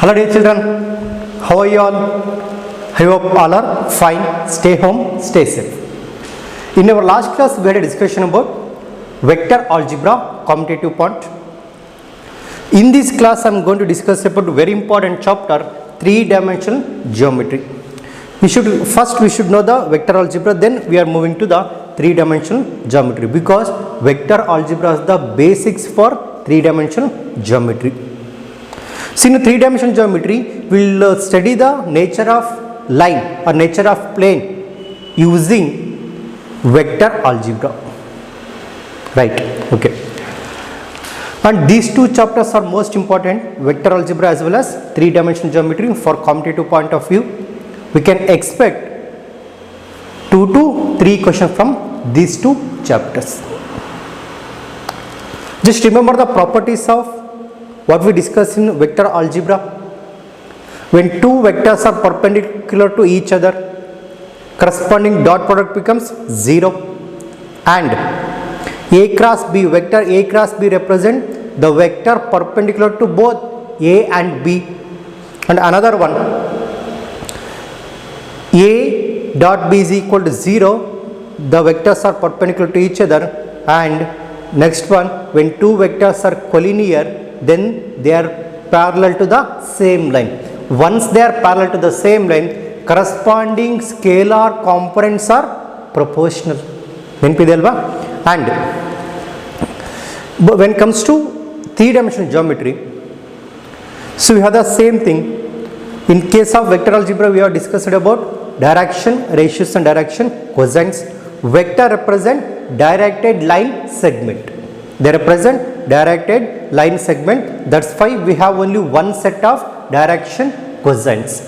Hello dear children, how are you all? I hope all are fine. Stay home, stay safe. In our last class we had a discussion about vector algebra commutative part. In this class I am going to discuss about very important chapter, three-dimensional geometry. We should know the vector algebra, then we are moving to the three-dimensional geometry, because vector algebra is the basics for three-dimensional geometry. So in three-dimensional geometry we will study the nature of line or nature of plane using vector algebra, right? Okay, and these two chapters are most important, vector algebra as well as three-dimensional geometry. For commutative point of view, we can expect 2 to 3 questions from these two chapters. Just remember the properties of what we discussed in vector algebra. When two vectors are perpendicular to each other, corresponding dot product becomes 0, and A cross B, vector A cross B represent the vector perpendicular to both A and B. And another one, A dot B is equal to 0, the vectors are perpendicular to each other. And next one, when two vectors are collinear, then they are parallel to the same line. Once they are parallel to the same line, corresponding scalar components are proportional. And when it comes to three-dimensional geometry, so we have the same thing. In case of vector algebra, we have discussed about direction, ratios and direction cosines. Vector represent directed line segment. They represent directed line segment. That's why we have only one set of direction cosines.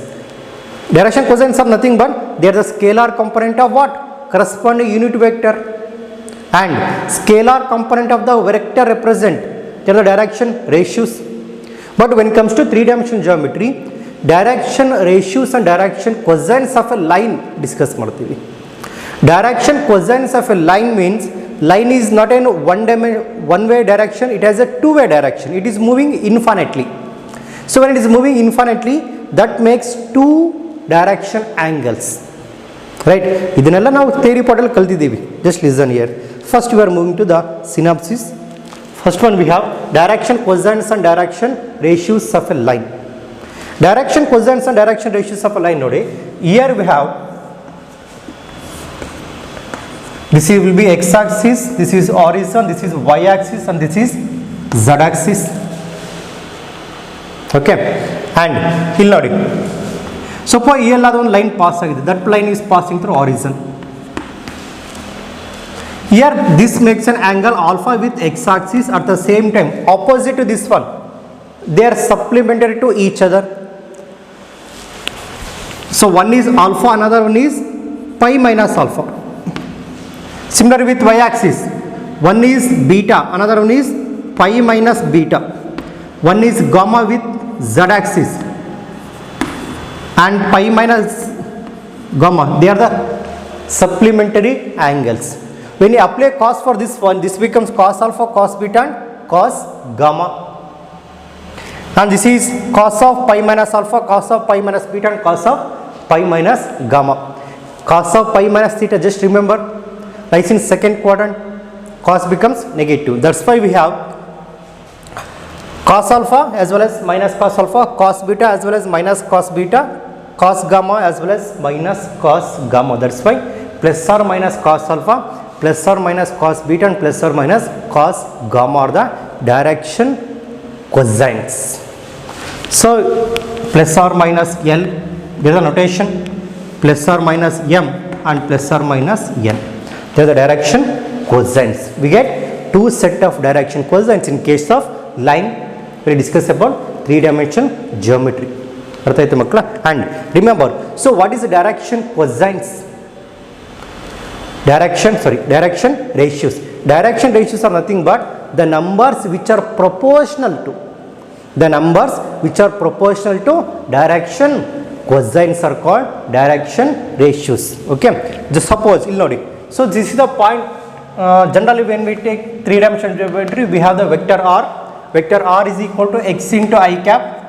Direction cosines are nothing but they are the scalar component of what? Corresponding unit vector. And scalar component of the vector represent they are the direction ratios. But when it comes to three-dimensional geometry, direction ratios and direction cosines of a line discuss martivi. Direction cosines of a line means line is not in one-way direction, it has a two-way direction. It is moving infinitely. So when it is moving infinitely, that makes two direction angles, right? Idanella now theory portal kaltidevi. Just listen here. First we are moving to the synopsis. First one we have direction cosines and direction ratios of a line. Direction cosines and direction ratios of a line. Here we have, this will be x-axis, this is horizon, this is y-axis, and this is z-axis. Okay, and here nodi. Suppose here one line pass agide, that line is passing through horizon. Here this makes an angle alpha with x-axis. At the same time, opposite to this one, they are supplementary to each other. So one is alpha, another one is pi minus alpha. Similar with y-axis, one is beta, another one is pi minus beta. One is gamma with z-axis and pi minus gamma. They are the supplementary angles. When you apply cos for this one, this becomes cos alpha, cos beta and cos gamma. And this is cos of pi minus alpha, cos of pi minus beta and cos of pi minus gamma. Cos of pi minus theta, just remember, lies in second quadrant, cos becomes negative. That's why we have cos alpha as well as minus cos alpha, cos beta as well as minus cos beta, cos gamma as well as minus cos gamma. That's why plus or minus cos alpha, plus or minus cos beta and plus or minus cos gamma are the direction cosines. So plus or minus L, there is a notation, plus or minus M and plus or minus N. They are the direction cosines. We get two set of direction cosines in case of line. We discuss about three-dimensional geometry. And remember, so what is the direction cosines? Direction ratios. Direction ratios are nothing but the numbers which are proportional to. The numbers which are proportional to direction cosines are called direction ratios. Okay. Just suppose, so this is the point. Generally when we take three-dimensional geometry, we have the vector R. Vector R is equal to x into I cap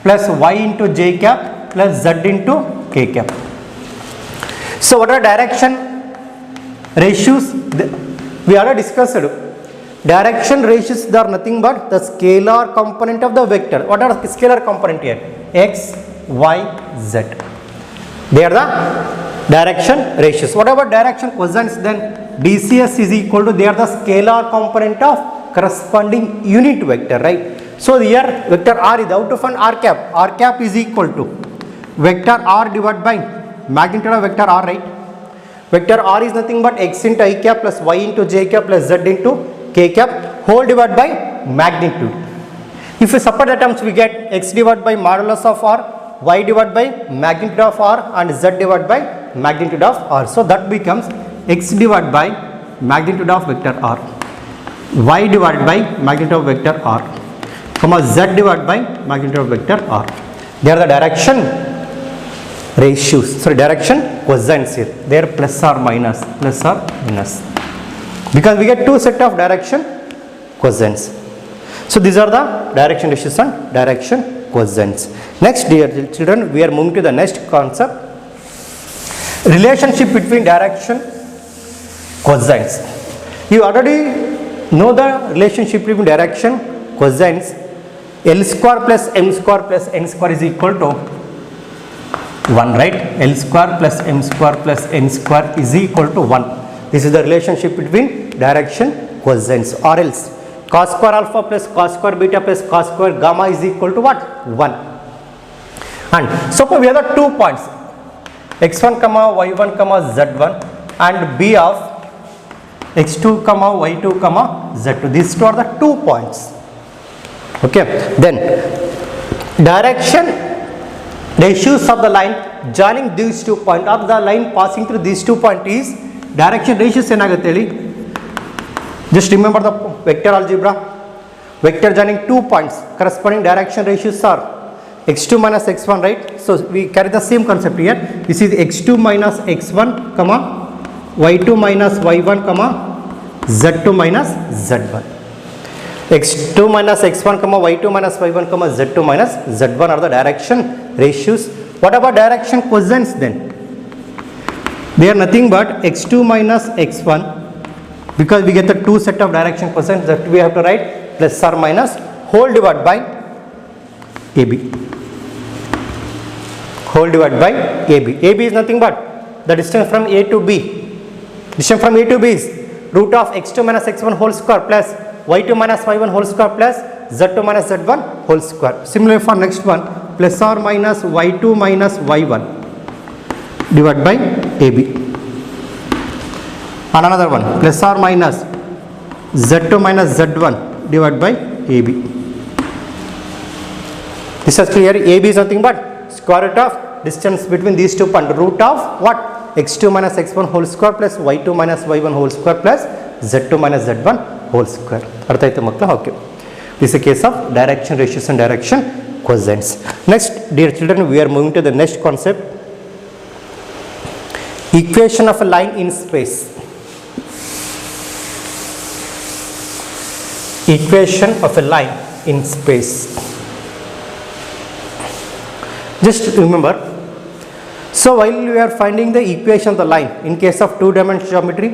plus y into j cap plus z into k cap. So what are direction ratios? We already discussed. Direction ratios are nothing but the scalar component of the vector. What are the scalar component here? X, y, z. They are the direction ratios. What about direction cosines then? DCS is equal to, they are the scalar component of corresponding unit vector, right? So here vector r is out of an r cap. R cap is equal to vector r divided by magnitude of vector r, right? Vector r is nothing but x into I cap plus y into j cap plus z into k cap whole divided by magnitude. If we separate the terms, we get x divided by modulus of r, y divided by magnitude of r and z divided by magnitude of r. So that becomes x divided by magnitude of vector r, y divided by magnitude of vector r, comma z divided by magnitude of vector r. They are the direction ratios. So direction cosines here. They are plus or minus, because we get two set of direction cosines. So these are the direction ratios and direction cosines. Next, dear children, we are moving to the next concept, relationship between direction cosines. You already know the relationship between direction cosines. L square plus m square plus n square is equal to 1, right? L square plus m square plus n square is equal to 1. This is the relationship between direction cosines. Or else cos square alpha plus cos square beta plus cos square gamma is equal to what? 1. And suppose we have the 2 points x1 comma y1 comma z1 and b of x2 comma y2 comma z2. These two are the 2 points. Okay, then direction ratios of the line joining these 2 points, or the line passing through these 2 points is direction ratios. Just remember the vector algebra. Vector joining 2 points, corresponding direction ratios are x2 minus x1, right? So we carry the same concept here. This is x2 minus x1 comma y2 minus y1 comma z2 minus z1. x2 minus x1 comma y2 minus y1 comma z2 minus z1 are the direction ratios. What about direction cosines then? They are nothing but x2 minus x1, because we get the 2 set of direction cosines, that we have to write plus or minus whole divided by AB. Whole divided by AB. AB is nothing but the distance from A to B. Distance from A to B is root of x2 minus x1 whole square plus y2 minus y1 whole square plus z2 minus z1 whole square. Similarly for next one, plus or minus y2 minus y1 divided by AB. And another one, plus or minus z2 minus z1 divided by AB. This is clear. AB is nothing but square root of distance between these 2 points, root of what? x2 minus x1 whole square plus y2 minus y1 whole square plus z2 minus z1 whole square. Artha aitha makla? Okay. This is a case of direction ratios and direction cosines. Next, dear children, we are moving to the next concept, equation of a line in space. Equation of a line in space. Just remember, so while we are finding the equation of the line in case of 2-dimensional geometry,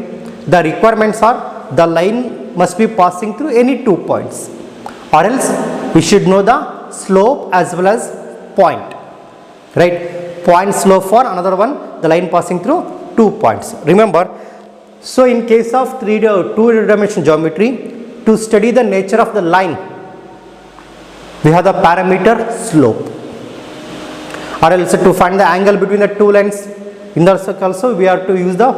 the requirements are the line must be passing through any 2 points, or else we should know the slope as well as point, right? Point slope for another one, the line passing through 2 points. Remember, so in case of 2-dimensional geometry, to study the nature of the line, we have the parameter slope, or else to find the angle between the 2 lines in the circle also we have to use the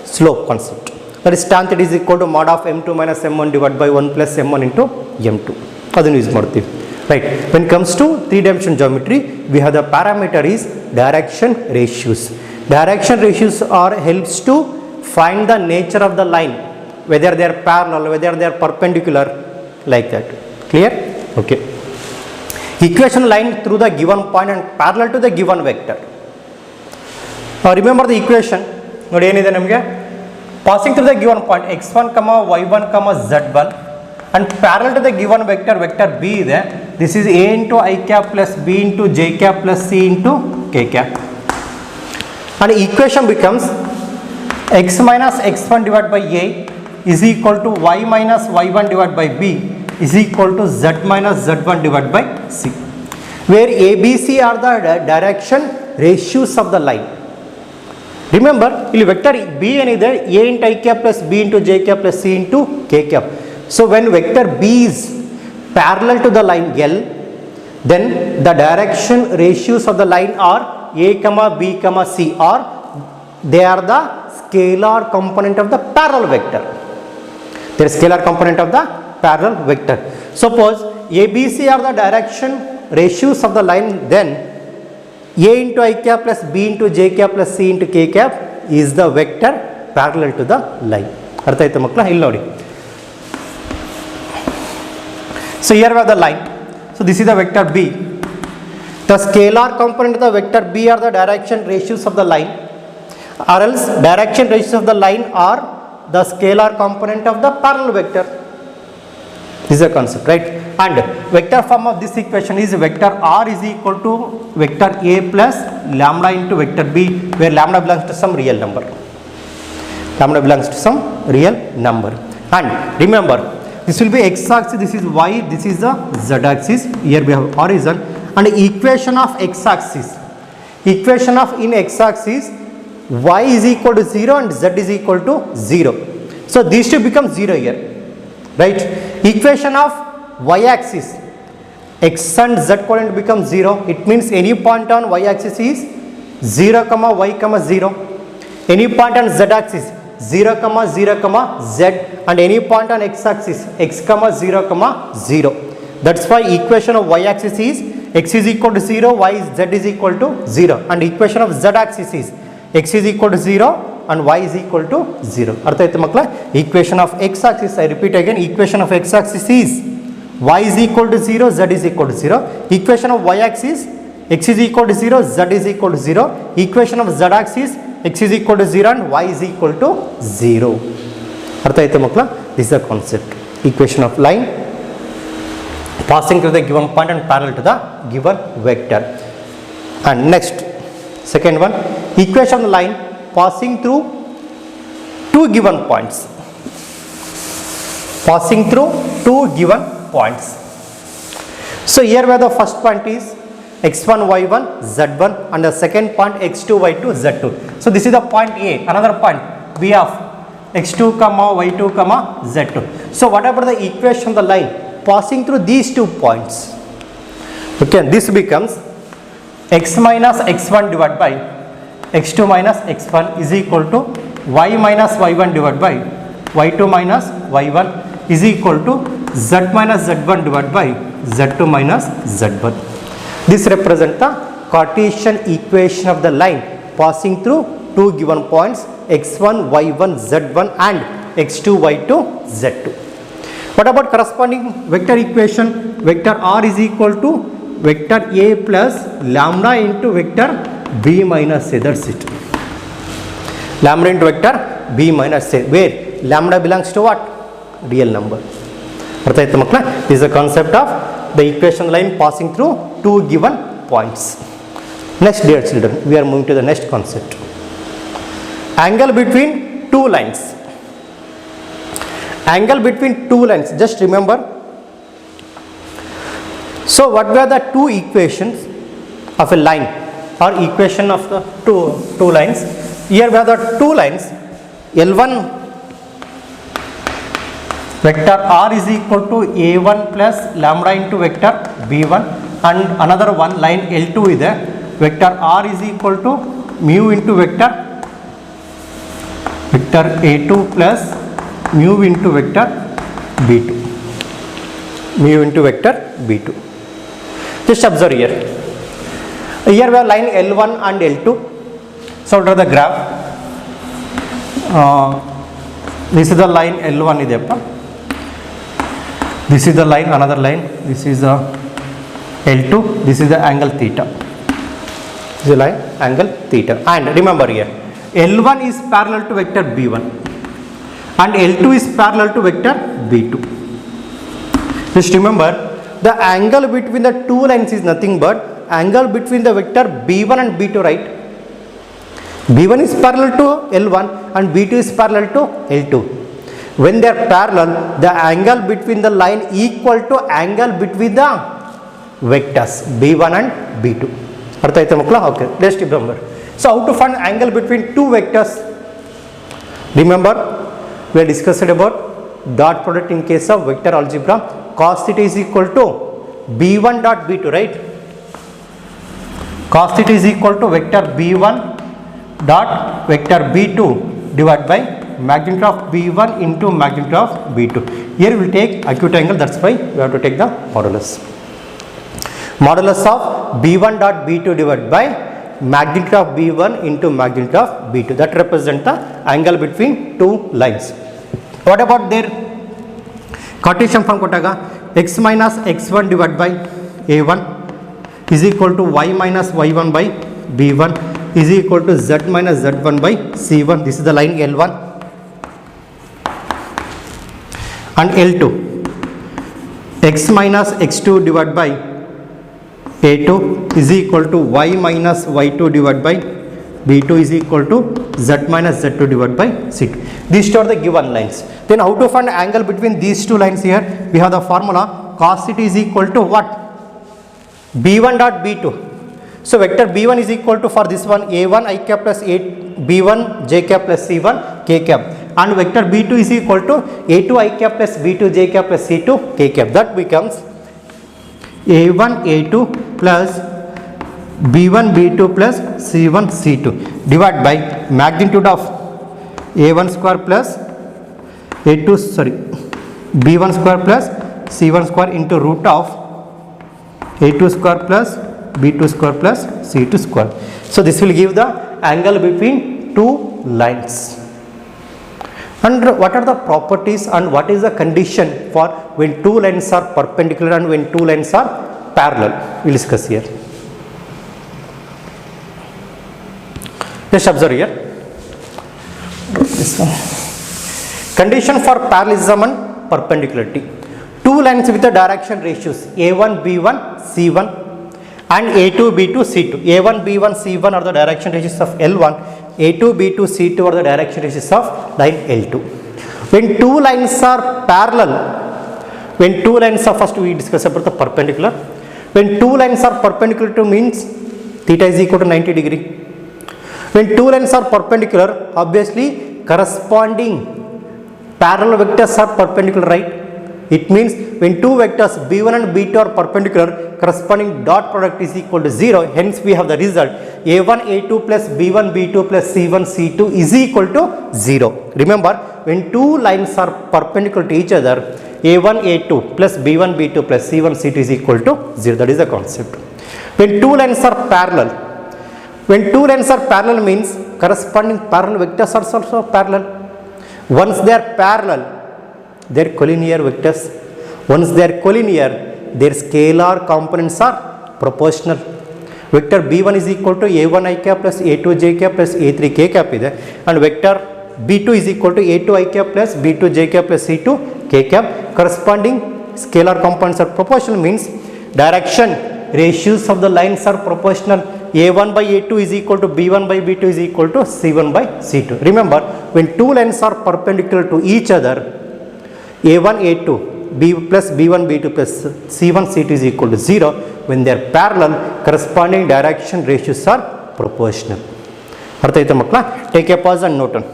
slope concept. That is tan theta is equal to mod of m2 minus m1 divided by 1 plus m1 into m2. Adanu use marthivi, right? When it comes to 3-dimensional geometry, we have the parameter is direction ratios. Direction ratios are helps to find the nature of the line, whether they are parallel, whether they are perpendicular, like that. Clear? Okay. Equation line through the given point and parallel to the given vector. Now remember the equation. ನೋಡಿ ಏನಿದೆ ನಮಗೆ, passing through the given point x1 y1 z1 and parallel to the given vector, vector b ಇದೆ, this is A into I cap plus B into J cap plus C into K cap. And equation becomes x minus x1 divided by A is equal to y minus y1 divided by B is equal to z minus z1 divided by C, where A, B, C are the direction ratios of the line. Remember, ಇಲ್ಲಿ vector B ಏನಿದೆ A into I cap plus B into J cap plus C into K cap. So when vector B is parallel to the line L, then the direction ratios of the line are A, B, C, or they are the scalar component of the parallel vector. They are scalar component of the parallel vector. Suppose A, B, C are the direction ratios of the line, then A into I cap plus B into J cap plus C into K cap is the vector parallel to the line. ಅರ್ಥ ಆಯ್ತಾ ಮಕ್ಕಳ? ಇಲ್ಲಿ ನೋಡಿ. So here we have the line. So this is the vector B. The scalar component of the vector B are the direction ratios of the line, or else direction ratios of the line are the scalar component of the parallel vector. This is a concept, right? And vector form of this equation is vector R is equal to vector A plus lambda into vector B, where lambda belongs to some real number. Lambda belongs to some real number. And remember, this will be x axis, this is y, this is the z axis. Here we have horizon. And equation of x axis, equation of in x axis, y is equal to 0 and z is equal to 0. So these two become 0 here, right? Equation of y axis, x and z coordinate become 0. It means any point on y axis is 0 comma y comma 0, any point on z axis 0 comma 0 comma z, and any point on x axis x comma 0 comma 0. That's why equation of y axis is x is equal to 0, y is z is equal to 0, and equation of z axis is x is equal to 0 and y is equal to 0. ಅರ್ಥ ಆಯ್ತು ಮಕ್ಕಳ? equation of x axis, I repeat again, equation of x axis is y is equal to 0, z is equal to 0. Equation of y axis, x is equal to 0, z is equal to 0. Equation of z axis, x is equal to 0 and y is equal to 0. ಅರ್ಥ ಆಯ್ತು ಮಕ್ಕಳ? This is the concept. Equation of line passing through the given point and parallel to the given vector. And next, second one, equation of the line passing through two given points. Passing through two given points. So here where the first point is x1, y1, z1, and the second point x2, y2, z2. So this is the point A. Another point B of x2, y2, z2. So whatever the equation of the line passing through these 2 points, okay, this becomes x minus x1 divided by x2 minus x1 is equal to y minus y1 divided by y2 minus y1 is equal to z minus z1 divided by z2 minus z1. This represents the Cartesian equation of the line passing through two given points x1, y1, z1 and x2, y2, z2. What about corresponding vector equation? Vector R is equal to vector A plus lambda into vector B minus A. That's it. Lambda into vector B minus A, where lambda belongs to what? Real number. ಅರ್ಥ ಆಯ್ತು ಮಕ್ಕಳ? This is the concept of the equation line passing through two given points. Next, dear children, we are moving to the next concept. Angle between two lines. Angle between two lines, just remember. So what were the two equations of a line, or equation of the two lines? Here we have the two lines. L1 vector R is equal to A1 plus lambda into vector B1, and another one line L2 is there. Vector R is equal to mu into vector A2 plus mu into vector B2. Mu into vector B2. Just observe here. Here we have line L1 and L2. So draw the graph. This is the line L1 ಇದೆಯಪ್ಪ. This is the line, another line. This is the L2. This is the angle theta. This is the line angle theta. And remember here, L1 is parallel to vector B1 and L2 is parallel to vector B2. Just remember, the angle between the two lines is nothing but angle between the vector b1 and b2, right? b1 is parallel to L1 and b2 is parallel to L2. When they are parallel, the angle between the line equal to angle between the vectors b1 and b2. ಅರ್ಥ ಆಯ್ತಾ ಮಕ್ಕಳ? Okay, let's remember. So how to find angle between two vectors? Remember, we have discussed about dot product in case of vector algebra. Cos theta is equal to b1 dot b2, right? Cos theta is equal to vector b1 dot vector b2 divided by magnitude of b1 into magnitude of b2. Here we will take acute angle, that's why we have to take the modulus. Modulus of b1 dot b2 divided by magnitude of b1 into magnitude of b2. That represents the angle between two lines. What about their Cartesian form kotaga? X minus x1 divided by a1 is equal to y minus y1 by b1 is equal to z minus z1 by c1. This is the line L1. And L2, x minus x2 divided by a2 is equal to y minus y2 divided by b2 is equal to z minus z2 divided by c2. These two are the given lines. Then how to find angle between these two lines? Here we have the formula cos theta is equal to what? b1 dot b2. So vector b1 is equal to, for this one, a1 I cap plus a b1 j cap plus c1 k cap, and vector b2 is equal to a2 I cap plus b2 j cap plus c2 k cap. That becomes a1 a2 plus b1 b2 plus c1 c2 divided by magnitude of a1 square plus a2 b1 square plus c1 square into root of a2 square plus b2 square plus c2 square. So this will give the angle between two lines. And what are the properties and what is the condition for when two lines are perpendicular and when two lines are parallel? We will discuss here. Just observe here. This one. Condition for parallelism and perpendicularity. Two lines with the direction ratios a1 b1 c1 and a2 b2 c2. a1 b1 c1 are the direction ratios of L1. a2 b2 c2 are the direction ratios of line L2. When two lines are parallel, first we discuss about the perpendicular. When two lines are perpendicular to means theta is equal to 90 degree. When two lines are perpendicular, obviously corresponding parallel vectors are perpendicular, right? It means when two vectors b1 and b2 are perpendicular, corresponding dot product is equal to 0. Hence we have the result a1 a2 plus b1 b2 plus c1 c2 is equal to 0. Remember, when two lines are perpendicular to each other, a1 a2 plus b1 b2 plus c1 c2 is equal to 0. That is the concept. When two lines are parallel, means corresponding parallel vectors are also parallel. Once they are parallel, they are collinear vectors. Once they are collinear, their scalar components are proportional. Vector b1 is equal to a1 I cap plus a2 j cap plus a3 k cap ಇದೆ, and vector b2 is equal to a2 I cap plus b2 j cap plus c2 k cap. Corresponding scalar components are proportional means direction ratios of the lines are proportional. a1 by a2 is equal to b1 by b2 is equal to c1 by c2. Remember, when two lines are perpendicular to each other, a1 a2 b plus b1 b2 plus c1 c2 is equal to 0. When they are parallel, corresponding direction ratios are proportional. ಅರ್ಥ ಆಯ್ತಾ ಮಕ್ಕಳ? Take a pause and note on.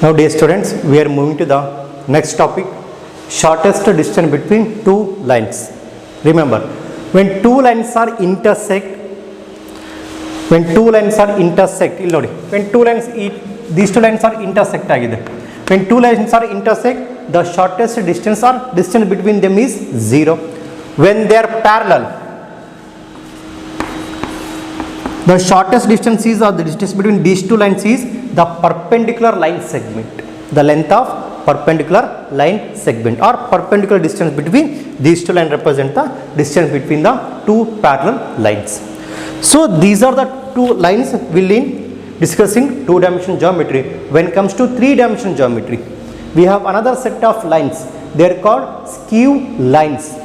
Now dear students, we are moving to the next topic, shortest distance between two lines. Remember, when two lines are intersect, when two lines are intersect ಆಗಿದೆ. When two lines are intersect, the shortest distance between them is 0. When they are parallel, the shortest distance or the distance between these two lines is the perpendicular line segment. The length of perpendicular line segment or perpendicular distance between these two lines represent the distance between the two parallel lines. So these are the two lines will in discussing two-dimensional geometry. When it comes to three-dimensional geometry, we have another set of lines they are called skew lines.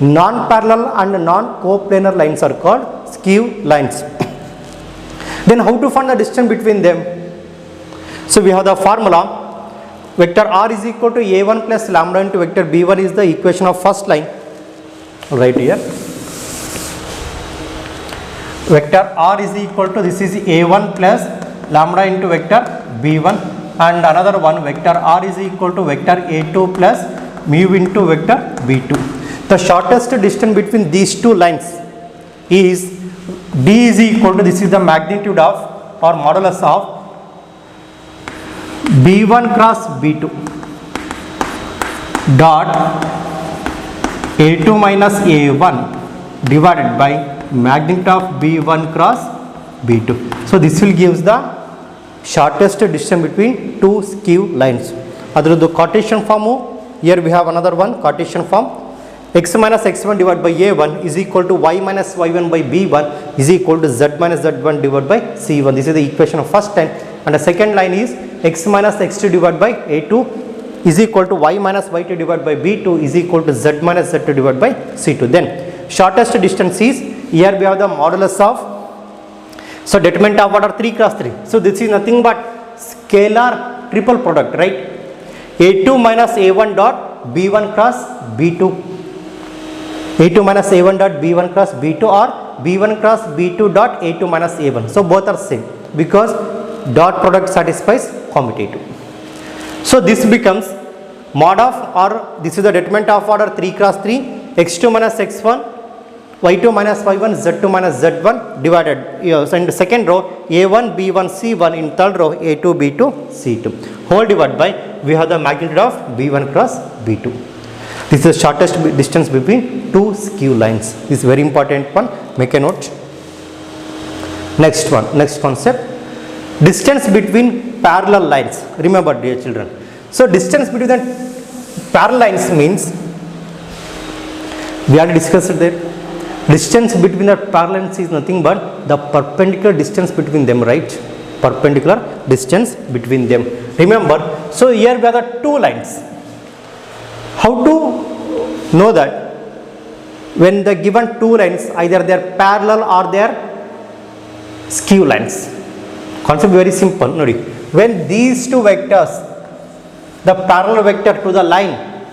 Non-parallel and non-coplanar lines are called skew lines. Then how to find the distance between them? So we have the formula, vector r is equal to a1 plus lambda into vector b1 is the equation of first line. Right here, vector r is equal to, this is a1 plus lambda into vector b1, and another one, vector r is equal to vector a2 plus mu into vector b2. The shortest distance between these two lines is d is equal to, this is the magnitude of or modulus of b1 cross b2 dot a2 minus a1 divided by magnitude of b1 cross b2. So this will gives the shortest distance between two skew lines. Other the Cartesian form, here we have another one Cartesian form, x minus x1 divided by a1 is equal to y minus y1 by b1 is equal to z minus z1 divided by c1. This is the equation of first line, and the second line is x minus x2 divided by a2 is equal to y minus y2 divided by b2 is equal to z minus z2 divided by c2. Then shortest distance is, here we have the modulus of, so determinant of order 3 cross 3. So this is nothing but scalar triple product, right? a2 minus a1 dot b1 cross b2, a2 minus a1 dot b1 cross b2, or b1 cross b2 dot a2 minus a1. So both are same because dot product satisfies commutative. So this becomes mod of, or this is the determinant of order 3 cross 3, x2 minus x1, y2 minus y1, z2 minus z1 divided, so in the second row a1 b1 c1, in third row a2 b2 c2, whole divided by, we have the magnitude of b1 cross b2. This is the shortest distance between two skew lines. This is very important one, make a note. Next one, next concept, distance between parallel lines. Remember dear children, so distance between the parallel lines means, we already discussed it there, distance between the parallel lines is nothing but the perpendicular distance between them, right? Perpendicular distance between them. Remember, so here we have the two lines. How to know that when the given two lines, either they are parallel or they are skew lines? Concept very simple. Nodi, when these two vectors, the parallel vector to the line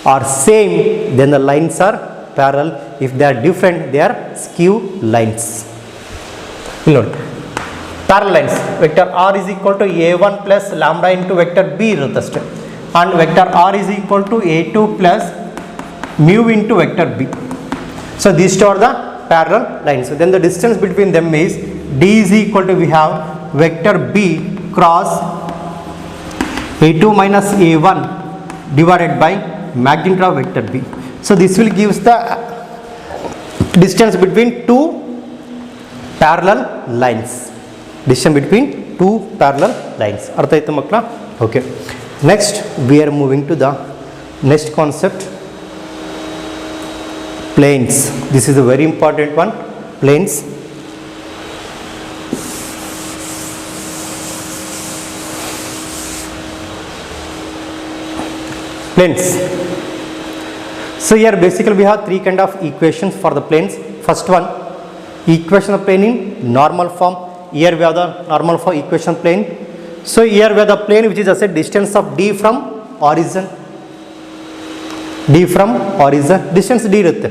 are same, then the lines are parallel. If they are different, they are skew lines. Nodi, parallel lines, vector r is equal to a1 plus lambda into vector b ಇರುತ್ತಷ್ಟೆ, and vector r is equal to a2 plus mu into vector b. So these two are the parallel lines. So then the distance between them is d is equal to, we have vector b cross a2 minus a1 divided by magnitude of vector b. So this will gives the distance between two parallel lines. Distance between two parallel lines. Artha aಯ್ತಾ ಮಕ್ಕಳ? Okay. Next we are moving to the next concept, planes. This is a very important one, planes. Planes. So here basically we have three kind of equations for the planes. First one, equation of plane in normal form. Here we have the normal form equation plane. So here we have the plane which is a distance of d from origin. D from origin, distance d irutte.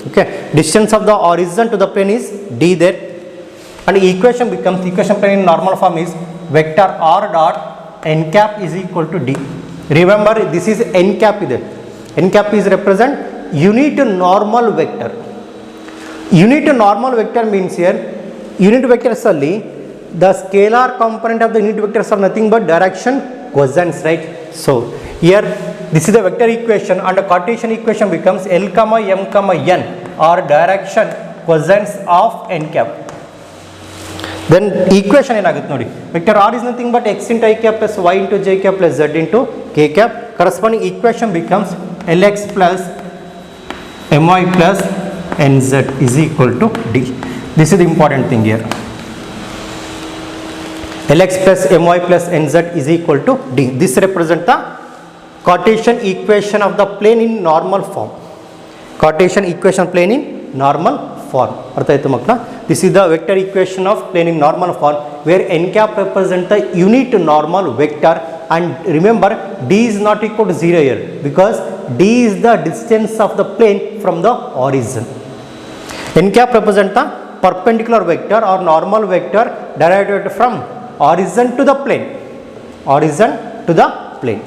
Okay, distance of the origin to the plane is d there, and equation becomes, equation plane in normal form is vector r dot n cap is equal to d. Remember this is n cap ide. N cap is represent unit normal vector. Unit normal vector means here unit vectors ಅಲ್ಲಿ the scalar component of the unit vectors are nothing but direction quadrans, right? So here this is the vector equation, and the Cartesian equation becomes L comma m comma n are direction quadrans of n cap. Then equation ಏನಾಗುತ್ತೆ ನೋಡಿ, vector r is nothing but x into I cap plus y into j cap plus z into k cap. Corresponding equation becomes Lx plus my plus nz is equal to d. This is the important thing here. Lx plus my plus nz is equal to d. This represents the Cartesian equation of the plane in normal form. Cartesian equation plane in normal form. ಅರ್ಥ ಆಯ್ತು ಮಕ್ಕಳ? This is the vector equation of plane in normal form where n cap represent the unit normal vector, and remember d is not equal to 0 here because d is the distance of the plane from the origin. N cap represent the perpendicular vector or normal vector derived from origin to the plane. Origin to the plane.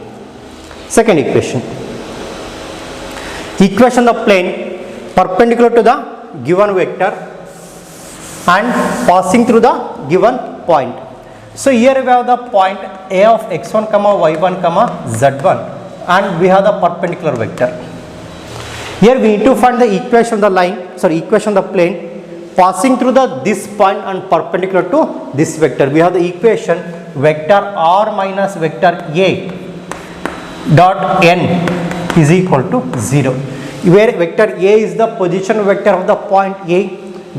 Second equation. Equation of plane perpendicular to the given vector and passing through the given point. So here we have the point a of x1 comma y1 comma z1 and we have the perpendicular vector. Here we need to find the equation of the line, equation of the plane passing through this point and perpendicular to this vector. We have the equation vector r minus vector a dot n is equal to 0, where vector a is the position vector of the point a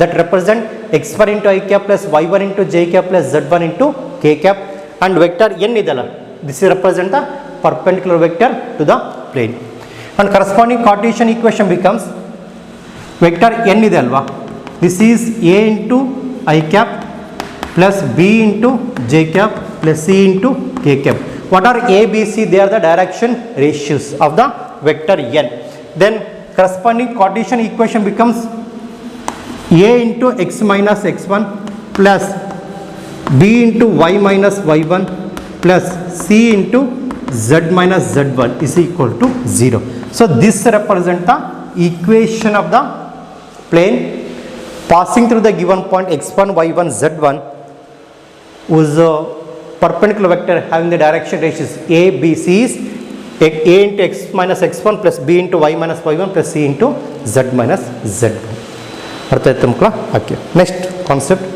that represent x1 into I cap plus y1 into j cap plus z1 into k cap, and vector n idala, this represent the perpendicular vector to the plane, and corresponding Cartesian equation becomes vector n ide alva, this is a into I cap plus b into j cap plus c into k cap. What are a, b, c? They are the direction ratios of the vector n. Then corresponding Cartesian equation becomes a into x minus x1 plus b into y minus y1 plus c into z minus z1 is equal to 0. So this represents the equation of the plane passing through the given point x1 y1 z1 whose perpendicular vector having the direction ratios a, b, c is a into x minus x1 plus b into y minus y1 plus c into z minus z1. ಅರ್ಥ ಆಯ್ತು ಮಕ್ಕಳ? Okay, next concept.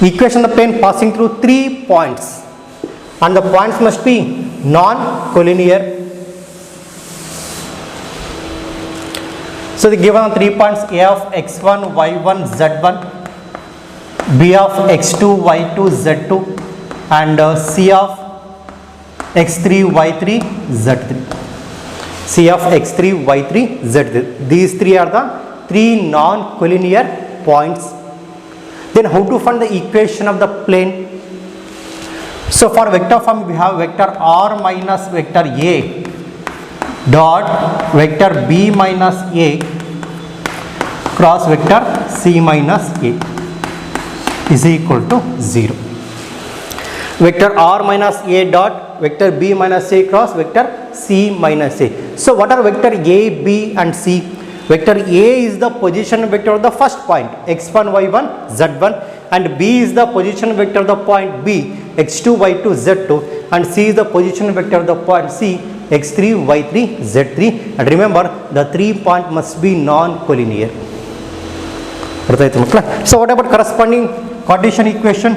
Equation of the plane passing through 3 points and the points must be non-collinear. So the given 3 points a of x1 y1 z1, b of x2 y2 z2 and c of x3 y3 z3. C of x3 y3 z3. These three are the 3 non-collinear points. Then how to find the equation of the plane? So for vector form we have vector r minus vector a dot vector b minus a cross vector c minus a is equal to 0. Vector r minus a dot vector b minus a cross vector c minus a. So what are vector a, b and c? Vector a is the position vector of the first point x1 y1 z1, and b is the position vector of the point b x2 y2 z2, and c is the position vector of the point c x3 y3 z3, and remember the 3 point must be non-collinear. So what about corresponding Cartesian equation?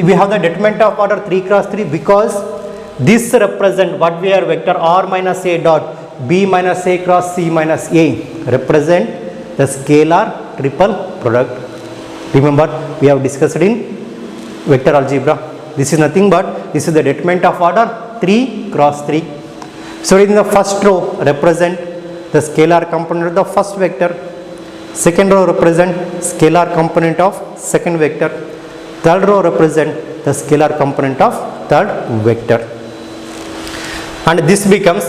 We have the determinant of order 3 cross 3 because this represent what we are vector r minus a dot b minus a cross c minus a represent the scalar triple product. Remember we have discussed in vector algebra. This is nothing but this is the determinant of order 3 cross 3. So in the first row represent the scalar component of the first vector, second row represent scalar component of second vector, third row represent the scalar component of third vector, and this becomes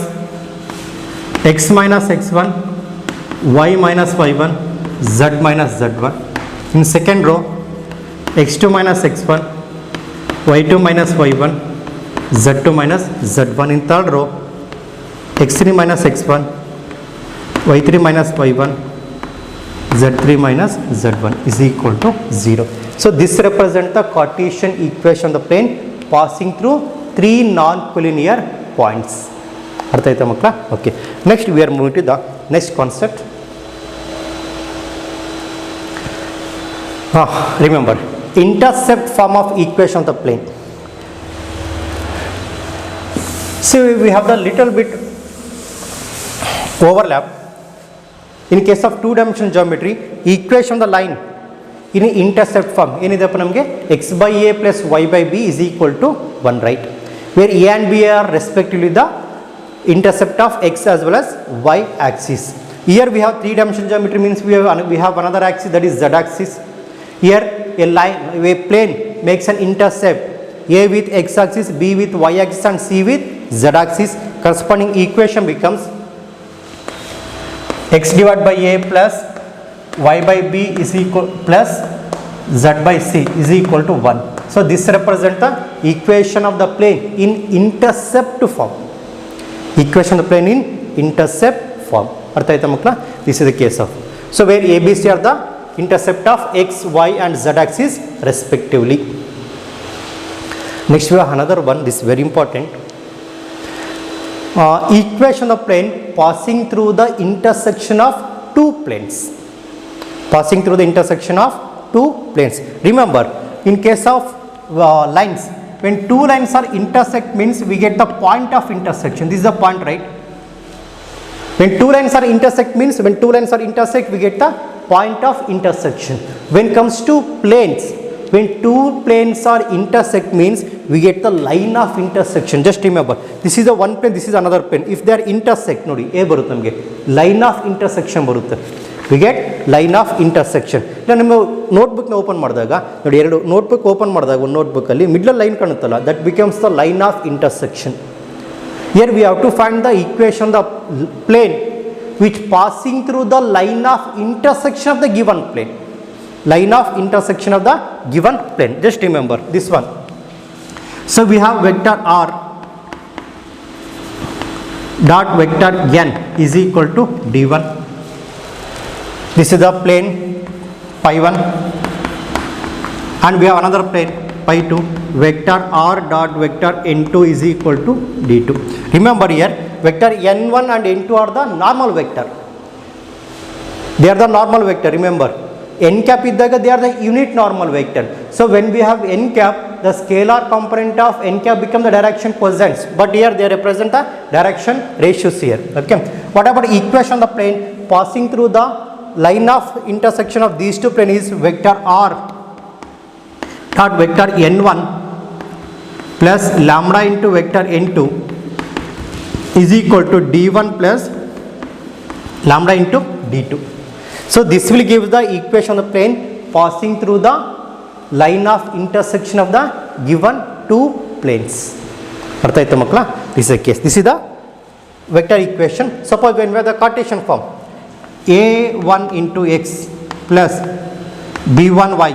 x minus x1 y minus y1 z minus z1. In second row x2 minus x1 y2 minus y1 z2 minus z1. In third row x3 minus x1 y3 minus y1 z3 minus z1 is equal to 0. So this represents the Cartesian equation of the plane passing through 3 non-collinear points. ಅರ್ಥ ಆಯ್ತಾ ಮಕ್ಕಳ? Okay, next we are moving to the next concept. Remember intercept form of equation of the plane. See, we have the little bit overlap. In case of 2-dimensional geometry, equation of the line in intercept form ಏನಿದೆಪ್ಪ ನಮಗೆ x by a plus y by b is equal to 1, right? where A and B are respectively the intercept of x as well as y axis. Here we have three-dimensional geometry, means we have another axis, that is z axis. Here a line, a plane makes an intercept A with x axis, B with y axis and C with z axis. Corresponding equation becomes x divided by A plus y by B is equal plus z by C is equal to 1. So this represents the equation of the plane in intercept form. Equation of the plane in intercept form. Artha aita makla? This is the case of. So where A, B, C are the intercept of x, y and z axis respectively. Next we have another one, this is very important. Equation of plane passing through the intersection of two planes. Passing through the intersection of two planes. Remember, in case of lines, when two lines are intersect means we get the point of intersection. This is the point, right? When two lines are intersect means we get the point of intersection. When it comes to planes, when two planes are intersect means we get the line of intersection. Just remember, this is the one plane, this is another plane. If they are intersect, nodi a barutte namage line of intersection barutte. We get line of intersection. Illa ನಿಮ್ಮ notebook na open ಮಾಡಿದಾಗ ನೋಡಿ, ಎರಡು notebook open ಮಾಡಿದಾಗ ಒಂದು notebook ಅಲ್ಲಿ middle line ಕಾಣುತ್ತಲ್ಲ, that becomes the line of intersection. Here we have to find the equation of the plane which passing through the line of intersection of the given plane. Line of intersection of the given plane. Just remember this one. So we have vector r dot vector n is equal to d1. This is the plane pi 1 and we have another plane pi 2. Vector r dot vector n2 is equal to d2. Remember here vector n1 and n2 are the normal vector. They are the normal vector. Remember, n cap iddaga they are the unit normal vector. So when we have n cap, the scalar component of n cap become the direction quotients, but here they represent the direction ratios here. Okay. What about equation of the plane passing through the line of intersection of these two planes is vector r dot vector n1 plus lambda into vector n2 is equal to d1 plus lambda into d2. So this will give the equation of the plane passing through the line of intersection of the given two planes. Artha aita makla? This is the case. This is the vector equation. Suppose when we have the Cartesian form, a1 into x plus b1y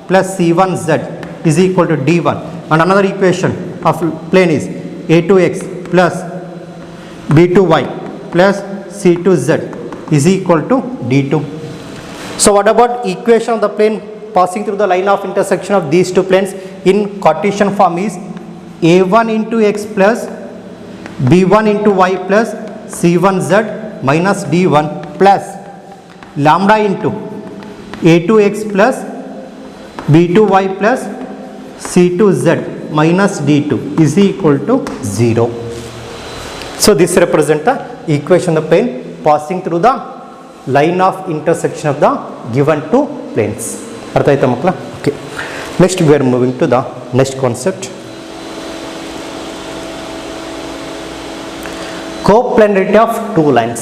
plus c1z is equal to d1, and another equation of plane is a2x plus b2y plus c2z is equal to d2. So what about equation of the plane passing through the line of intersection of these two planes in Cartesian form is a1 into x plus b1 into y plus c1z minus d1 plus lambda into a2x plus b2y plus c2z minus d2 is equal to 0. So this represents the equation of the plane passing through the line of intersection of the given two planes. Artha aita makla? Okay. Next we are moving to the next concept. Coplanarity of two lines.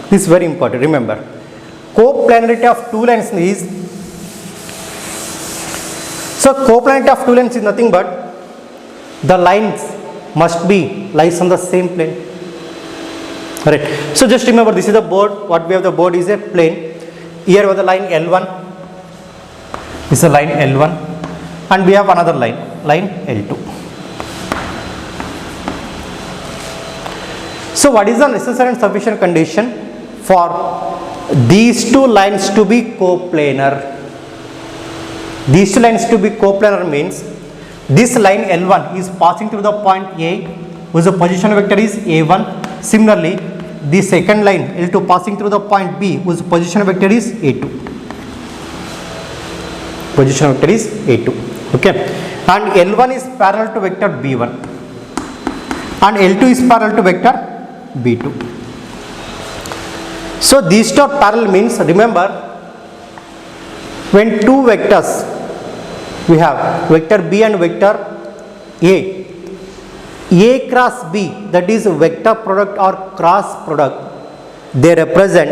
This is very important. Remember, coplanarity of two lines is, so coplanarity of two lines is nothing but the lines must be lies on the same plane. Right. So just remember, this is the board. What we have, the board is a plane. Here we have the line L1. This is a line L1, and we have another line L2. So what is the necessary and sufficient condition for these two lines to be coplanar? These two lines to be coplanar means this line L1 is passing through the point A, whose position vector is A1. Similarly, the second line L2 passing through the point B, whose position vector is A2. Position vector is A2. Okay. And L1 is parallel to vector B1. And L2 is parallel to vector B2. So these two parallel means, remember, when two vectors we have vector B and vector A, A cross B, that is vector product or cross product, they represent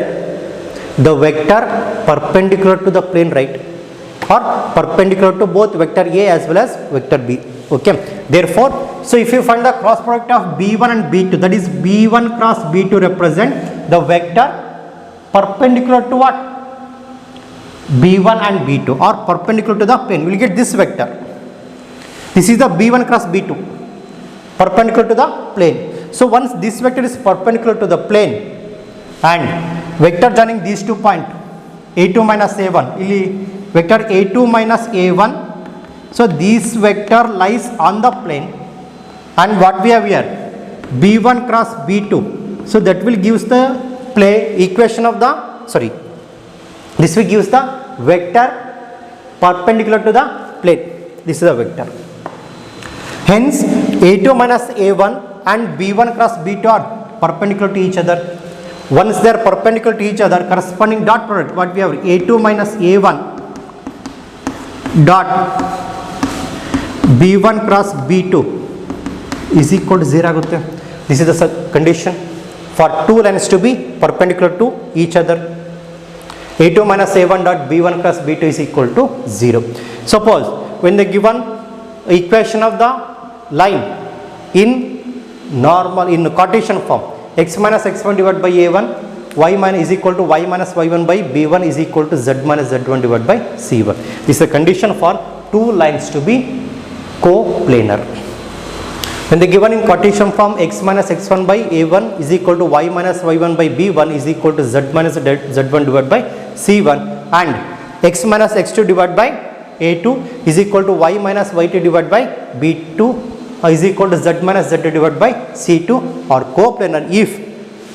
the vector perpendicular to the plane, right, or perpendicular to both vector A as well as vector B. Okay, therefore, so if you find the cross product of B1 and B2, that is B1 cross B2 represent the vector perpendicular to what? B1 and B2, or perpendicular to the plane. We will get this vector. This is the B1 cross B2, perpendicular to the plane. So once this vector is perpendicular to the plane and vector joining these 2 points, A2 minus A1, ಇಲ್ಲಿ vector A2 minus A1, so this vector lies on the plane, and what we have here, B1 cross B2, so that will gives the equation of the, sorry, this will gives the vector perpendicular to the plane. This is the vector. Hence A2 minus A1 and B1 cross B2 are perpendicular to each other. Once they are perpendicular to each other, corresponding dot product, what we have, A2 minus A1 dot B1 cross B2 is equal to 0 ಆಗುತ್ತೆ. This is the condition for two lines to be perpendicular to each other. A2 minus A1 dot B1 cross B2 is equal to 0. Suppose when the given equation of the line in normal, in Cartesian form, x minus x1 divided by A1, y minus is equal to y minus y1 by B1 is equal to z minus z1 divided by C1. This is the condition for two lines to be coplanar. When they given in Cartesian form, x minus x1 by A1 is equal to y minus y1 by B1 is equal to z minus z1 divided by C1, and x minus x2 divided by A2 is equal to y minus y2 divided by B2 is equal to z minus z2 divided by C2 or coplanar if,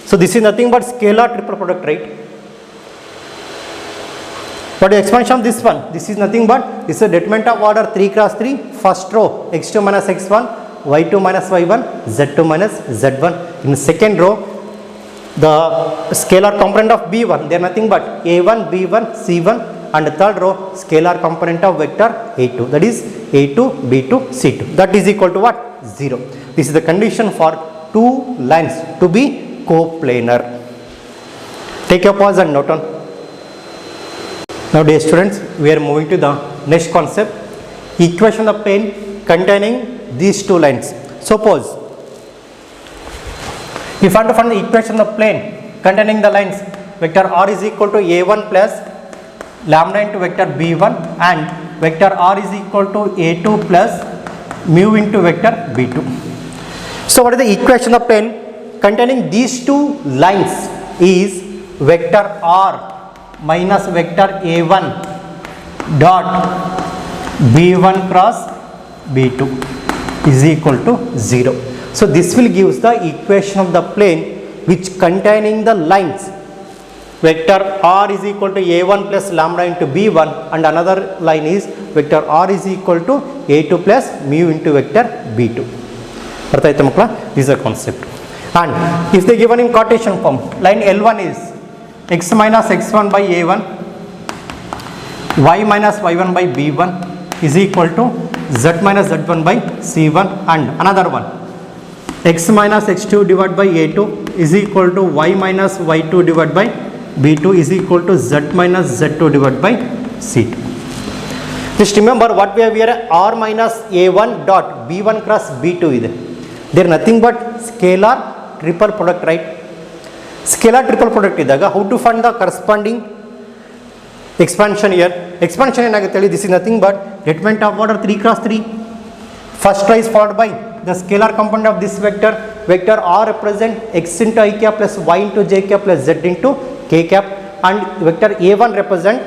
so this is nothing but scalar triple product, right? What is expansion of this one? This is nothing but, this is a determinant of order 3 cross 3, first row x2 minus x1, y2 minus y1, z2 minus z1. In second row, the scalar component of B1, they are nothing but A1, B1, C1, and third row scalar component of vector A2, that is A2, B2, C2, that is equal to what? 0. This is the condition for two lines to be coplanar. Take your pause and note on. Now dear students, we are moving to the next concept, equation of plane containing these two lines. Suppose if you want to find the equation of plane containing the lines vector r is equal to A1 plus lambda into vector B1 and vector r is equal to A2 plus mu into vector B2. So what is the equation of plane containing these two lines is vector r minus vector A1 dot B1 cross B2 is equal to 0. So this will give the equation of the plane which containing the lines vector r is equal to A1 plus lambda into B1 and another line is vector r is equal to A2 plus mu into vector B2. Artha aita makla? This is a concept. And if they given in Cartesian form, line L1 is x minus x1 by A1, y minus y1 by B1 is equal to z minus z1 by C1, and another one x minus x2 divided by A2 is equal to y minus y2 divided by B2 is equal to z minus z2 divided by C2. Just remember what we have here, r minus A1 dot B1 cross B2 ಇದೆ. They are nothing but scalar triple product, right? Scalar triple product idaga, how to find the corresponding expansion here? Expansion ಏನಾಗುತ್ತೆ ಹೇಳಿ, this is nothing but determinant of order 3 cross 3. First row is followed by the scalar component of this vector. Vector r represent x into I cap plus y into j cap plus z into k cap, and vector A1 represent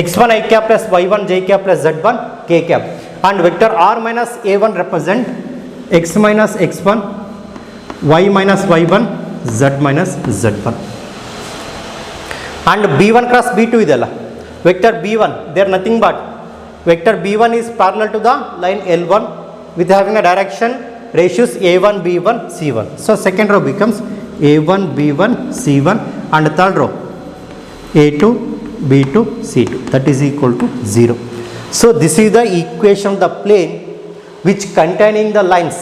x1 I cap plus y1 j cap plus z1 k cap, and vector r minus A1 represent x minus x1 y minus y1 z minus z1, and B1 cross B2 ಇದೆಲ್ಲ vector B1, they are nothing but vector B1 is parallel to the line L1 with having a direction ratios A1 B1 C1. So second row becomes A1 B1 C1 and third row A2 B2 C2, that is equal to 0. So this is the equation of the plane which containing the lines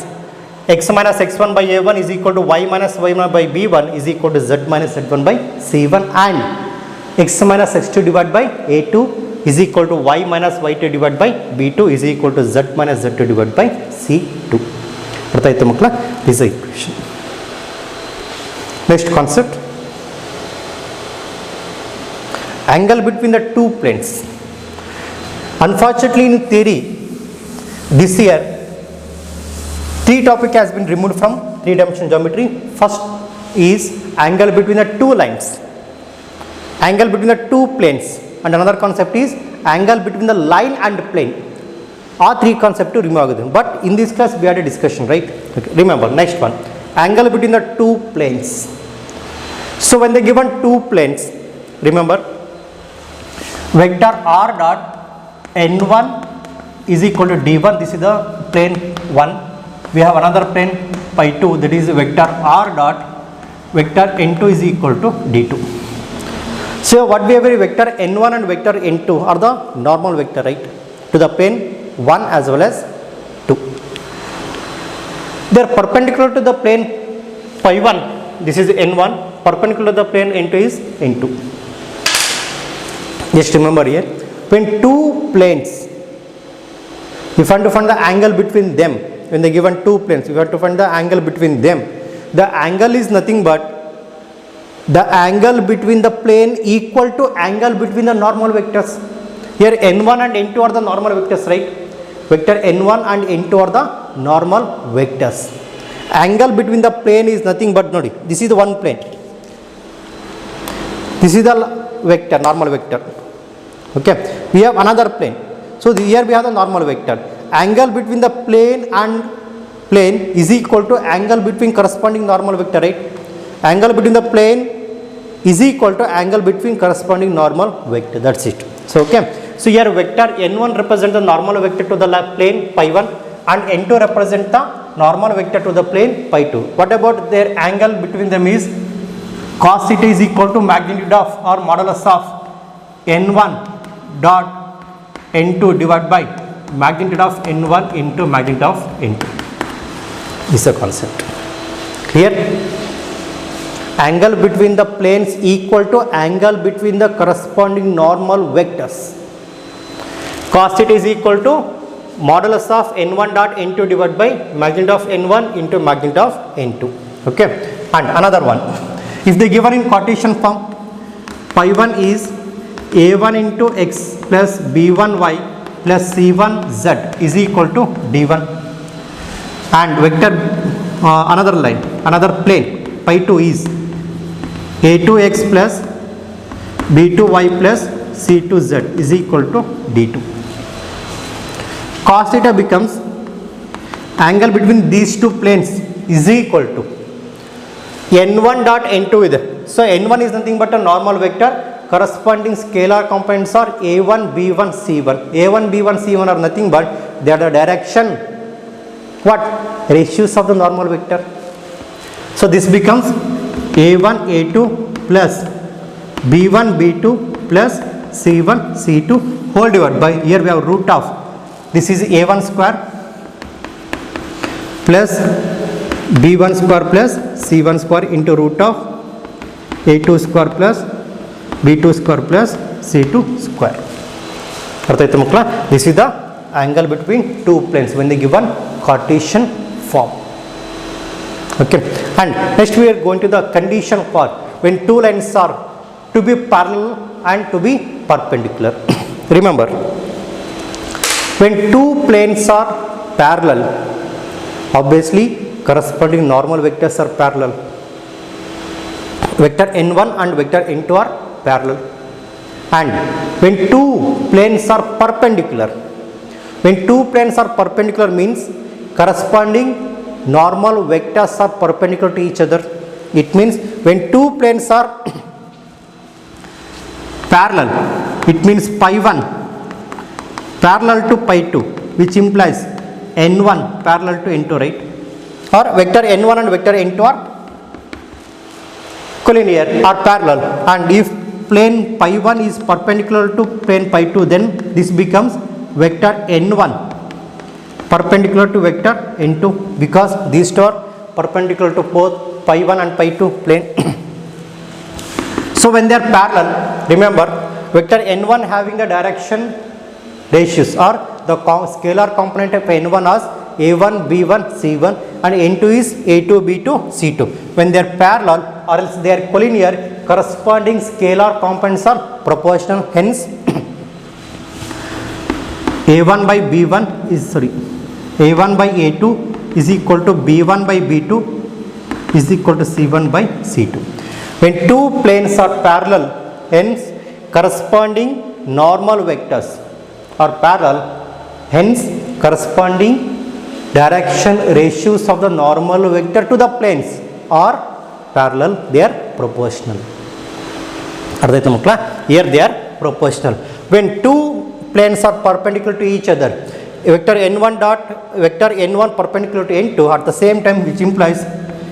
x minus x1 by a1 is equal to y minus y1 by b1 is equal to z minus z1 by c1, and x minus x2 divided by a2 is equal to y minus y2 divided by b2 is equal to z minus z2 divided by c2. ಗೊತ್ತಾಯ್ತು ಮಕ್ಕಳ? This is equation. Next concept, angle between the two planes. Unfortunately in theory this year 3 topic has been removed from 3-dimensional geometry. First is angle between the two lines, angle between the two planes, and another concept is angle between the line and plane. All 3 concepts to remove them, but in this class we had a discussion, right? Okay. Remember, next one, angle between the two planes. So when they given two planes, remember vector r dot n1 is equal to d1, this is the plane 1. We have another plane pi 2, that is vector r dot vector n2 is equal to d2. So what we have, vector n1 and vector n2 are the normal vector, right, to the plane 1 as well as 2. They are perpendicular to the plane pi 1, this is n1, perpendicular to the plane n2 is n2. Just remember here, when two planes, if you want to find the angle between them, when they given two planes, you have to find the angle between them. The angle is nothing but the angle between the plane equal to angle between the normal vectors. Here n1 and n2 are the normal vectors, right? Vector n1 and n2 are the normal vectors. Angle between the plane is nothing but, nodi, this is the one plane, this is the vector, normal vector. Okay, we have another plane, so here we have the normal vector. Angle between the plane and plane is equal to angle between corresponding normal vector, right? Angle between the plane is equal to angle between corresponding normal vector, that's it. So okay, so here vector n1 represents the normal vector to the plane pi 1 and n2 represents the normal vector to the plane pi 2. What about their angle between them is cos theta is equal to magnitude of or modulus of n1 dot n2 divided by magnitude of n1 into magnitude of n2. This is the concept. Clear? Angle between the planes equal to angle between the corresponding normal vectors. Cos theta is equal to modulus of n1 dot n2 divided by magnitude of n1 into magnitude of n2. Okay, and another one, if they given in Cartesian form, pi 1 is a1 into x plus b1y plus c1z is equal to d1, and vector another line, another plane pi 2 is a2x plus b2y plus c2z is equal to d2. Cos theta becomes angle between these two planes is equal to n1 dot n2 with it. So n1 is nothing but a normal vector, corresponding scalar components are a1 b1 c1. a1 b1 c1 are nothing but they are the direction, what, ratios of the normal vector. So this becomes a1 a2 plus b1 b2 plus c1 c2 whole divided by, here we have root of, this is a1 square plus b1 square plus c1 square into root of a2 square plus b2 square plus c2 square. ಅರ್ಥಾಯ್ತು ಮಕ್ಕಳ? This is the angle between two planes when they given Cartesian form. Okay, and next we are going to the condition part when two lines are to be parallel and to be perpendicular. Remember, when two planes are parallel, obviously corresponding normal vectors are parallel. Vector n1 and vector n2 are parallel. And when two planes are perpendicular, when two planes are perpendicular means corresponding normal vectors are perpendicular to each other. It means when two planes are parallel, it means pi 1 parallel to pi 2, which implies n1 parallel to n2, right? Or vector n1 and vector n2 are collinear or parallel, and if plane pi 1 is perpendicular to plane pi 2, then this becomes vector n1 perpendicular to vector n2 because these two are perpendicular to both pi 1 and pi 2 plane. So when they are parallel, remember vector n1 having the direction ratios or the scalar component of n1 as a1 b1 c1 and n2 is a2 b2 c2. When they are parallel or else they are collinear, corresponding scalar components are proportional. Hence a1 by b1 is a1 by a2 is equal to b1 by b2 is equal to c1 by c2. When two planes are parallel, hence corresponding normal vectors are parallel, hence corresponding direction ratios of the normal vector to the planes are parallel, they are proportional. Here they are proportional. When two planes are perpendicular to each other, vector n1 dot vector n1 perpendicular to n2 at the same time, which implies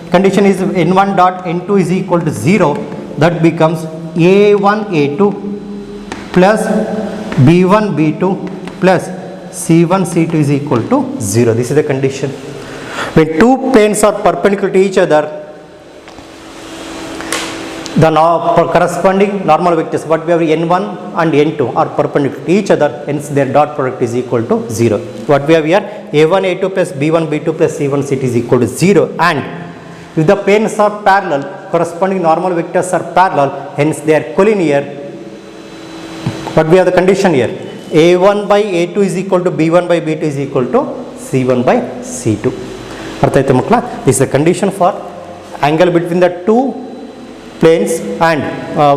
condition is n1 dot n2 is equal to 0, that becomes a1 a2 plus b1 b2 plus c1 c2 is equal to 0. This is the condition. When two planes are perpendicular to each other, the corresponding normal vectors, what we have n1 and n2 are perpendicular to each other, hence their dot product is equal to 0. What we have here, a1 a2 plus b1 b2 plus c1 c2 is equal to 0. And if the planes are parallel, corresponding normal vectors are parallel, hence they are collinear. What we have the condition here, a1 by a2 is equal to b1 by b2 is equal to c1 by c2. This is the condition for angle between the two planes. And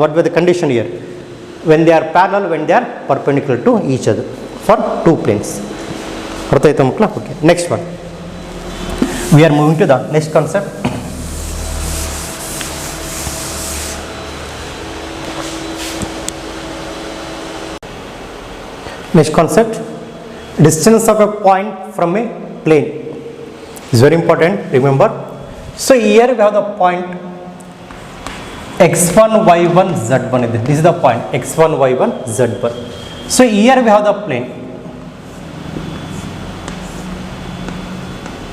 what was the condition here, when they are parallel, when they are perpendicular to each other for two planes. Okay. Next one, we are moving to the next concept. Next concept, distance of a point from a plane is very important, remember. So here we have the point x1 y1 z1. This is the point x1 y1 z1. So here we have the plane.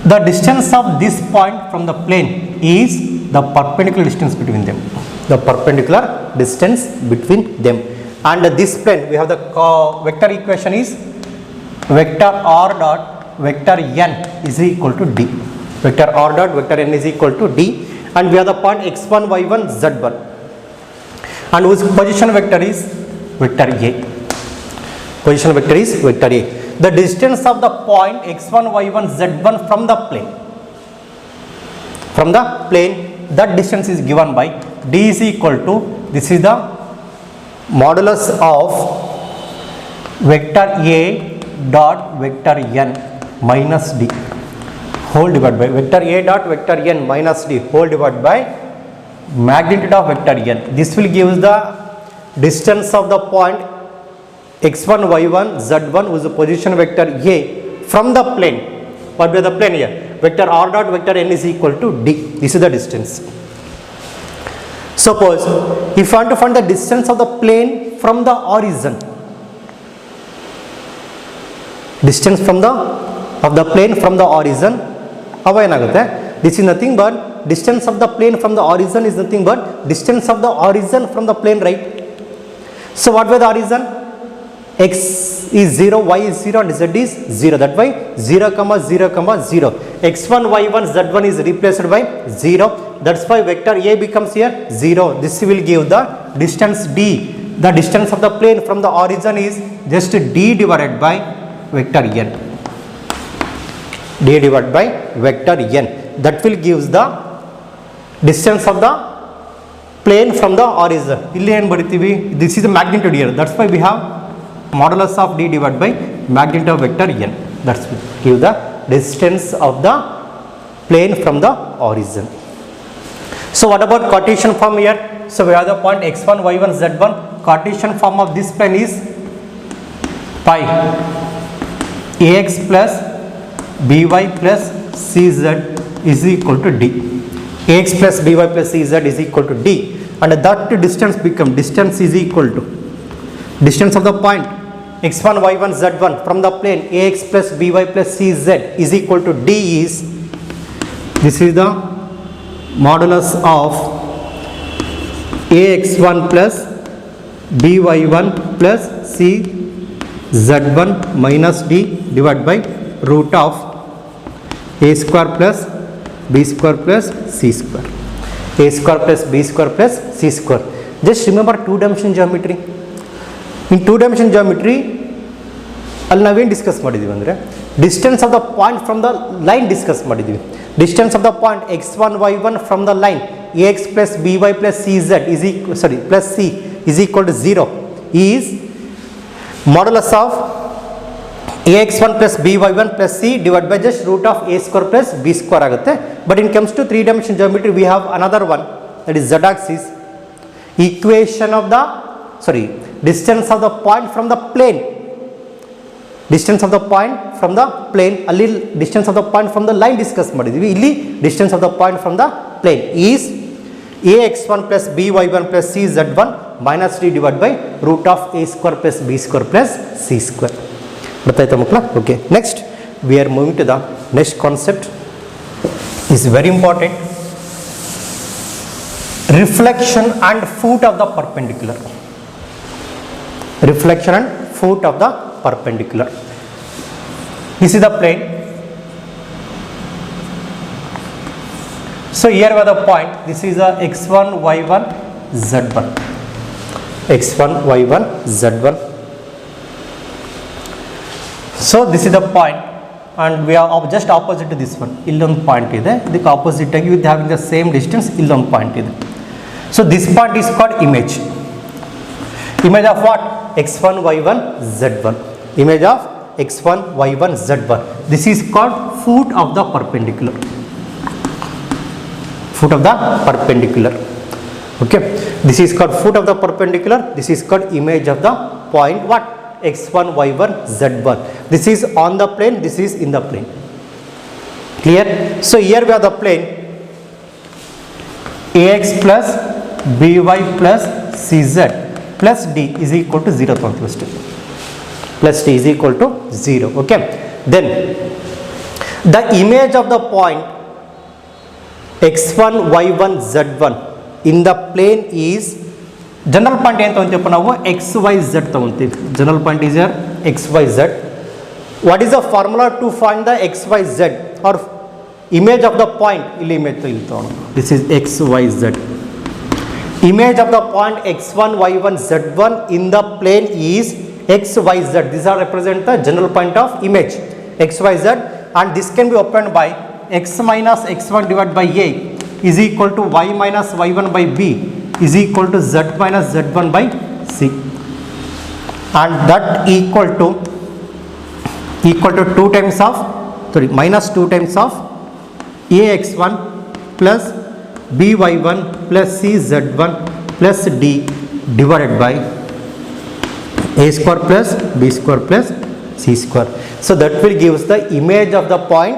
The distance of this point from the plane is the perpendicular distance between them. The perpendicular distance between them. And this plane, we have the vector equation is vector r dot vector n is equal to d. Vector r dot vector n is equal to d. And we have the point x1 y1 z1, and whose position vector is vector a. Position vector is vector a. The distance of the point x1 y1 z1 from the plane, that distance is given by d is equal to, this is the modulus of vector a dot vector n minus d whole divided by vector a dot vector n minus d whole divided by magnitude of vector n. This will give the distance of the point x1 y1 z1 whose position vector a from the plane. What will be the plane here? Vector r dot vector n is equal to d. This is the distance. Suppose if you want to find the distance of the plane from the horizon, distance from the plane from the horizon, this is nothing but distance of the plane from the horizon is nothing but distance of the horizon from the plane, right? So what was the horizon? X is 0, y is 0 and z is 0. That why 0, 0, 0. x1 y1 z1 is replaced by 0. That's why vector a becomes here 0. This will give the distance d. The distance of the plane from the horizon is just d divided by vector n. D divided by vector n. That will give the distance of the plane from the horizon. This is the magnitude here. That's why we have modulus of d divided by magnitude of vector n. That's give the distance of the plane from the horizon. So what about Cartesian form here? So we have the point x1 y1 z1. Cartesian form of this plane is pi ax plus by plus cz is equal to d. Ax plus by plus cz is equal to d, and that distance become distance is equal to distance of the point x1 y1 z1 from the plane ax plus by plus cz is equal to d is, this is the modulus of ax1 plus by1 plus cz1 minus d divided by root of a square plus b square plus c square. A square plus b square plus c square. Just remember two-dimensional geometry. In two-dimensional geometry, ಅಲ್ಲಿ ನಾವೇನು discuss ಮಾಡಿದ್ದೀವಿ ಅಂದರೆ distance of the point from the line discuss ಮಾಡಿದ್ದೀವಿ. Distance of the point x1 y1 from the line ax plus by plus cz is equal, plus c is equal to 0 is modulus of ax1 plus by1 plus c divided by just root of a square plus b square ಆಗುತ್ತೆ. But in comes to three-dimensional geometry, we have another one, that is z-axis. Equation of the, distance of the point from the plane. Distance of the point from the plane, ಅಲ್ಲಿ distance of the point from the line discuss ಮಾಡಿದ್ದೀವಿ. ಇಲ್ಲಿ distance of the point from the plane is ax1 plus by1 plus cz1 minus d divided by root of a square plus b square plus c square. ಗೊತ್ತಾಯ್ತಾ ಮಕ್ಕಳ? Okay. Next, we are moving to the next concept. Is very important. Reflection and foot of the perpendicular. Reflection and foot of the perpendicular. This is the plane. So here we have the point. This is a x1 y1 z1. x1 y1 z1. So this is the point, and we are just opposite to this one. Illon point is there. The opposite with having the same distance. Illon point is there. So this point is called image. Image of what? x1 y1 z1. Image of x1 y1 z1. This is called foot of the perpendicular. Foot of the perpendicular. Okay. This is called foot of the perpendicular. This is called image of the point what? x1 y1 z1. This is on the plane, this is in the plane. Clear? So here we have the plane ax plus by plus cz plus d is equal to 0 plus d is equal to 0. Okay. Then the image of the point x1 y1 z1 in the plane is, general point ಏನು ತಗೊಂತೀವಪ್ಪ ನಾವು x y z ತಗೊಂತೀವಿ. General point is your x y z. What is the formula to find the x y z or image of the point? ಇಲ್ಲಿ image ಇಲ್ಲಿ ತಗೋಣ. This is x y z. Image of the point x1 y1 z1 in the plane is x y z. These are represent the general point of image x y z, and this can be obtained by x minus x1 divided by a is equal to y minus y1 by b is equal to z minus z1 by c, and that equal to 2 times of minus 2 times of ax1 plus by1 plus cz1 plus d divided by a square plus b square plus c square. So that will give us the image of the point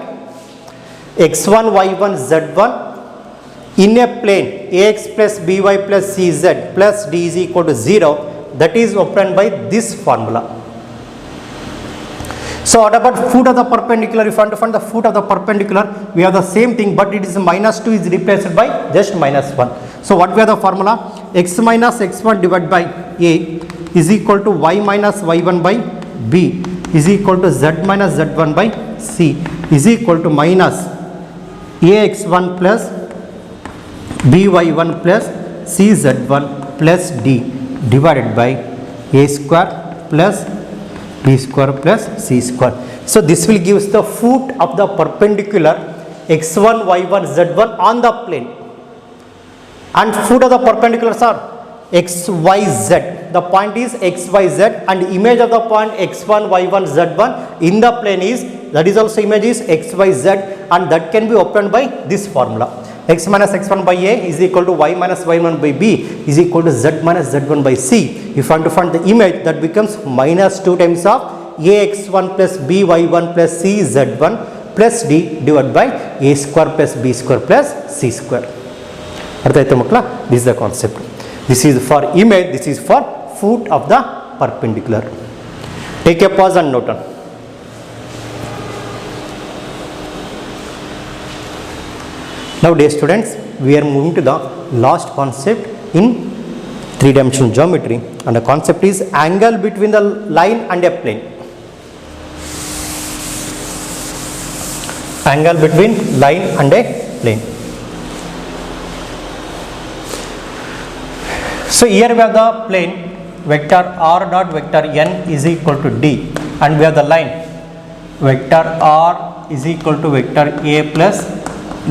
x1 y1 z1 in a plane ax plus by plus cz plus d is equal to 0. That is obtained by this formula. So what about foot of the perpendicular? If you want to find the foot of the perpendicular, we have the same thing, but it is minus 2 is replaced by just minus 1. So what we have the formula? X minus x1 divided by a is equal to y minus y1 by b is equal to z minus z1 by c is equal to minus ax1 plus by1 plus cz1 plus d divided by a square plus b square plus c square. So this will give us the foot of the perpendicular x1 y1 z1 on the plane, and foot of the perpendiculars are xyz. The point is xyz, and image of the point x1 y1 z1 in the plane is, that is also image is xyz, and that can be obtained by this formula. X minus x1 by a is equal to y minus y1 by b is equal to z minus z1 by c. If you want to find the image, that becomes minus 2 times of ax1 plus by1 plus cz1 plus d divided by a square plus b square plus c square. ಅರ್ಥ ಆಯ್ತಾ ಮಕ್ಕಳ? This is the concept. This is for image, this is for foot of the perpendicular. Take a pause and note down. Now dear students, we are moving to the last concept in three-dimensional geometry, and the concept is angle between the line and a plane. Angle between line and a plane. So here we have the plane vector r dot vector n is equal to d, and we have the line vector r is equal to vector a plus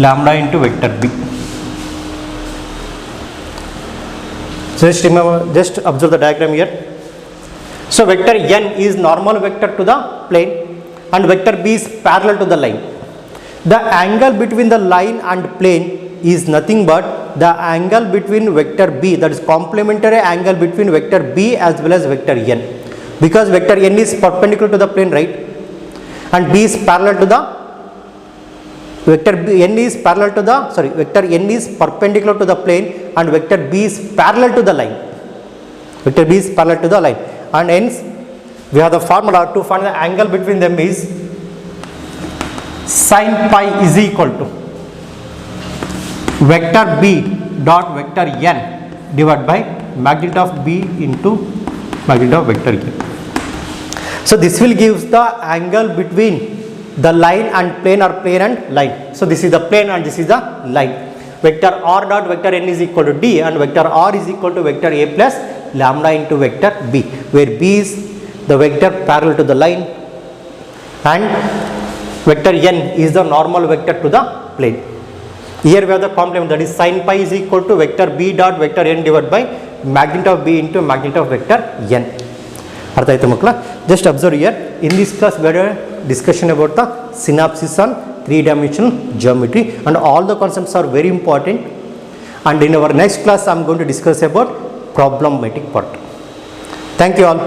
lambda into vector b. So just remember, just observe the diagram here. So vector n is normal vector to the plane and vector b is parallel to the line. The angle between the line and plane is nothing but the angle between vector b, that is complementary angle between vector b as well as vector n, because vector n is perpendicular to the plane, right, and b is parallel to the vector b, n is parallel to the vector n is perpendicular to the plane and vector b is parallel to the line. Vector b is parallel to the line, and hence we have the formula to find the angle between them is sin pi is equal to vector b dot vector n divided by magnitude of b into magnitude of vector n. So this will give the angle between the line and plane, or plane and line. So this is the plane and this is the line. Vector r dot vector n is equal to d, and vector r is equal to vector a plus lambda into vector b, where b is the vector parallel to the line and vector n is the normal vector to the plane. Here we have the complement, that is sin pi is equal to vector b dot vector n divided by magnitude of b into magnitude of vector n. ಅರ್ಥ ಆಯ್ತು ಮಕ್ಕಳ? Just observe here, in this class we had a discussion about the synopsis on three-dimensional geometry, and all the concepts are very important, and in our next class I am going to discuss about problematic part. Thank you all.